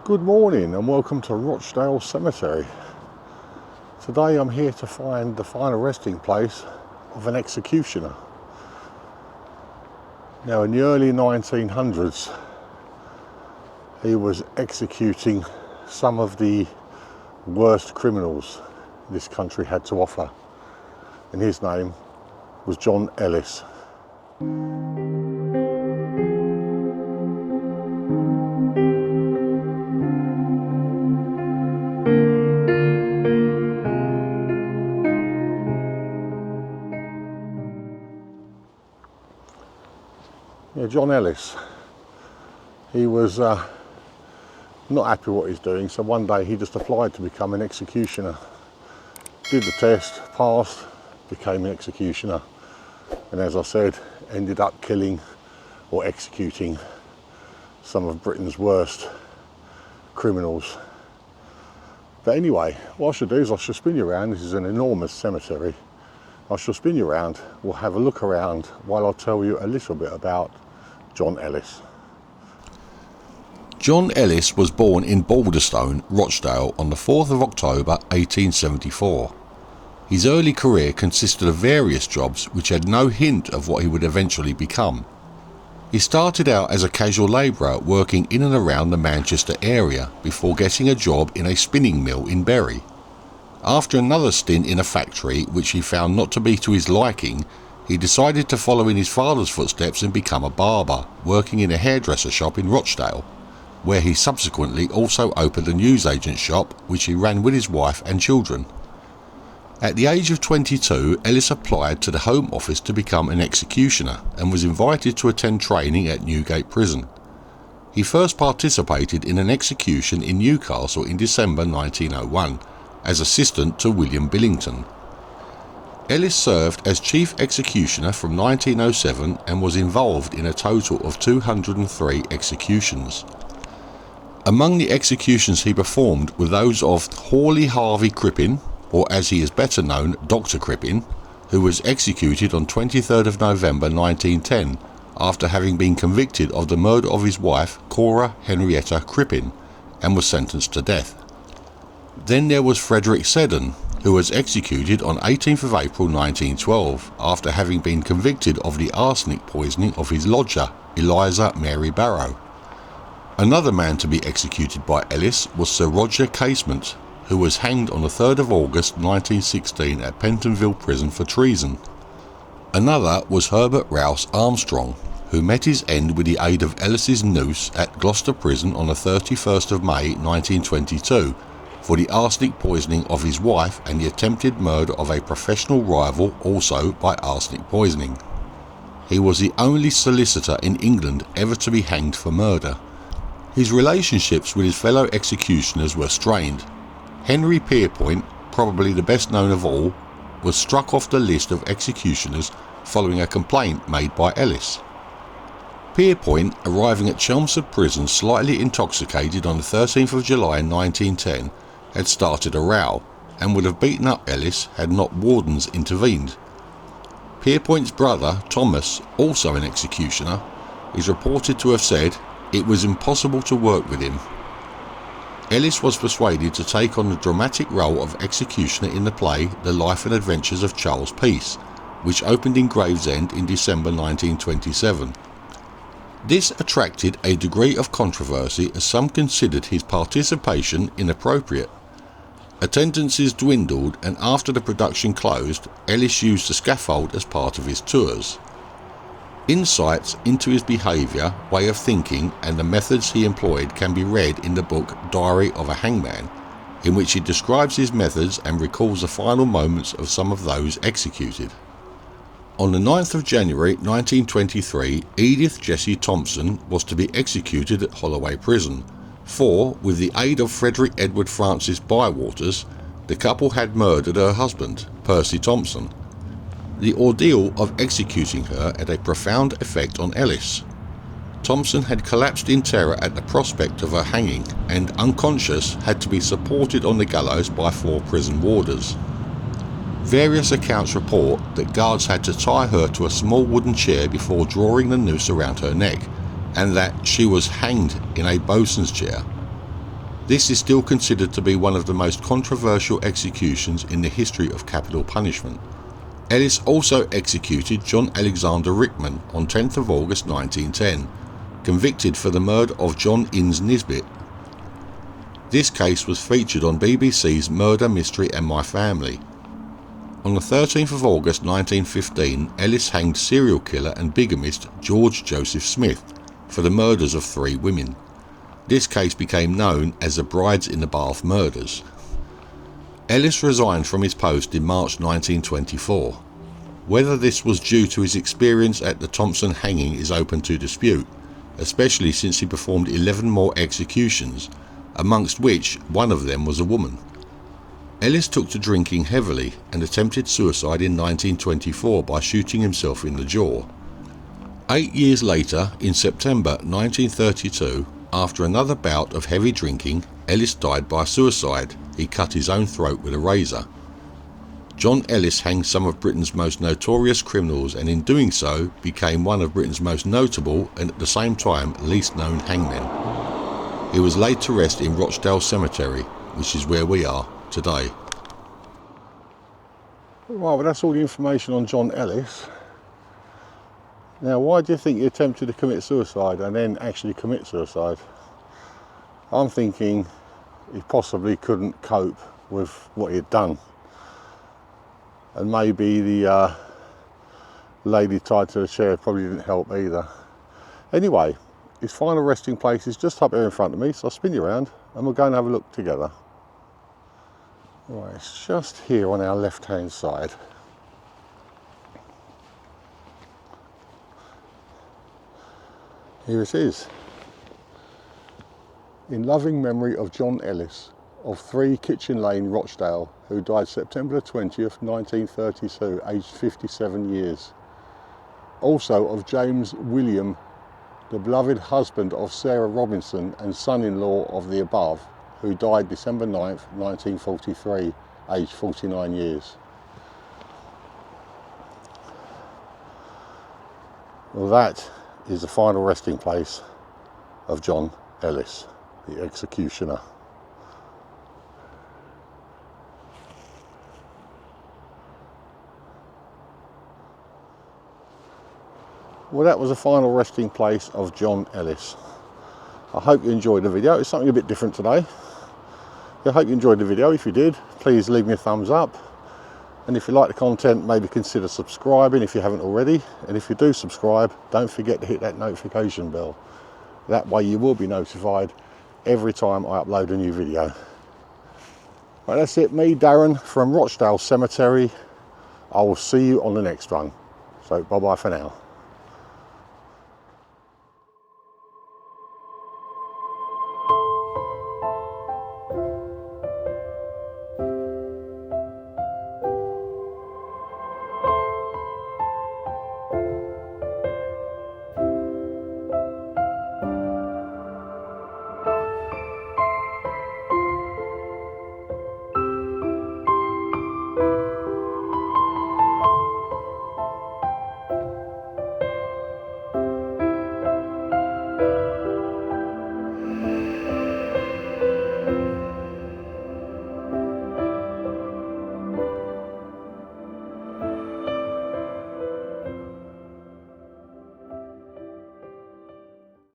Good morning and welcome to Rochdale Cemetery. Today I'm here to find the final resting place of an executioner. Now in the early 1900s he was executing some of the worst criminals this country had to offer, and his name was John Ellis. Yeah, John Ellis, he was not happy with what he's doing, so one day he just applied to become an executioner. Did the test, passed, became an executioner, and as I said, ended up killing or executing some of Britain's worst criminals. But anyway, what I should do is I should spin you around. This is an enormous cemetery. I shall spin you around, we'll have a look around while I tell you a little bit about John Ellis. John Ellis was born in Balderstone, Rochdale on the 4th of October 1874. His early career consisted of various jobs which had no hint of what he would eventually become. He started out as a casual labourer working in and around the Manchester area before getting a job in a spinning mill in Bury. After another stint in a factory which he found not to be to his liking, he decided to follow in his father's footsteps and become a barber, working in a hairdresser shop in Rochdale, where he subsequently also opened a newsagent shop which he ran with his wife and children. At the age of 22, Ellis applied to the Home Office to become an executioner and was invited to attend training at Newgate Prison. He first participated in an execution in Newcastle in December 1901 as assistant to William Billington. Ellis served as chief executioner from 1907 and was involved in a total of 203 executions. Among the executions he performed were those of Hawley Harvey Crippen, or as he is better known, Dr. Crippen, who was executed on 23rd of November 1910 after having been convicted of the murder of his wife, Cora Henrietta Crippen, and was sentenced to death. Then there was Frederick Seddon, who was executed on 18th of April 1912 after having been convicted of the arsenic poisoning of his lodger, Eliza Mary Barrow. Another man to be executed by Ellis was Sir Roger Casement, who was hanged on the 3rd of August 1916 at Pentonville Prison for treason. Another was Herbert Rouse Armstrong, who met his end with the aid of Ellis's noose at Gloucester Prison on the 31st of May 1922 for the arsenic poisoning of his wife and the attempted murder of a professional rival, also by arsenic poisoning. He was the only solicitor in England ever to be hanged for murder. His relationships with his fellow executioners were strained. Henry Pierpoint, probably the best known of all, was struck off the list of executioners following a complaint made by Ellis. Pierpoint, arriving at Chelmsford Prison slightly intoxicated on the 13th of July 1910, had started a row and would have beaten up Ellis had not wardens intervened. Pierpoint's brother, Thomas, also an executioner, is reported to have said it was impossible to work with him. Ellis was persuaded to take on the dramatic role of executioner in the play The Life and Adventures of Charles Peace, which opened in Gravesend in December 1927. This attracted a degree of controversy as some considered his participation inappropriate. Attendances dwindled, and after the production closed, Ellis used the scaffold as part of his tours. Insights into his behaviour, way of thinking and the methods he employed can be read in the book Diary of a Hangman, in which he describes his methods and recalls the final moments of some of those executed. On the 9th of January 1923, Edith Jessie Thompson was to be executed at Holloway Prison, for, with the aid of Frederick Edward Francis Bywaters, the couple had murdered her husband, Percy Thompson. The ordeal of executing her had a profound effect on Ellis. Thompson had collapsed in terror at the prospect of her hanging and, unconscious, had to be supported on the gallows by 4 prison warders. Various accounts report that guards had to tie her to a small wooden chair before drawing the noose around her neck, and that she was hanged in a bosun's chair. This is still considered to be one of the most controversial executions in the history of capital punishment. Ellis also executed John Alexander Rickman on 10th of August 1910, convicted for the murder of John Innes Nisbet. This case was featured on BBC's Murder, Mystery and My Family. On the 13th of August 1915, Ellis hanged serial killer and bigamist George Joseph Smith for the murders of 3 women. This case became known as the Brides in the Bath murders. Ellis resigned from his post in March 1924. Whether this was due to his experience at the Thompson hanging is open to dispute, especially since he performed 11 more executions, amongst which one of them was a woman. Ellis took to drinking heavily and attempted suicide in 1924 by shooting himself in the jaw. 8 years later, in September 1932, after another bout of heavy drinking, Ellis died by suicide. He cut his own throat with a razor. John Ellis hanged some of Britain's most notorious criminals and in doing so became one of Britain's most notable and at the same time least known hangmen. He was laid to rest in Rochdale Cemetery, which is where we are today. Right, well, that's all the information on John Ellis. Now, why do you think he attempted to commit suicide and then actually commit suicide? I'm thinking he possibly couldn't cope with what he had done. And maybe the lady tied to the chair probably didn't help either. Anyway, his final resting place is just up here in front of me, so I'll spin you around and we'll go and have a look together. Right, it's just here on our left-hand side. Here it is. In loving memory of John Ellis of 3 Kitchen Lane, Rochdale, who died September 20th, 1932, aged 57 years. Also of James William, the beloved husband of Sarah Robinson and son-in-law of the above, who died December 9th, 1943, aged 49 years. Well, that is the final resting place of John Ellis, the executioner. Well, that was the final resting place of John Ellis. I hope you enjoyed the video. It's something a bit different today. I hope you enjoyed the video. If you did, please leave me a thumbs up. And if you like the content, maybe consider subscribing if you haven't already. And if you do subscribe, don't forget to hit that notification bell. That way you will be notified every time I upload a new video. Right, that's it. Me, Darren, from Rochdale Cemetery. I will see you on the next one. So bye-bye for now.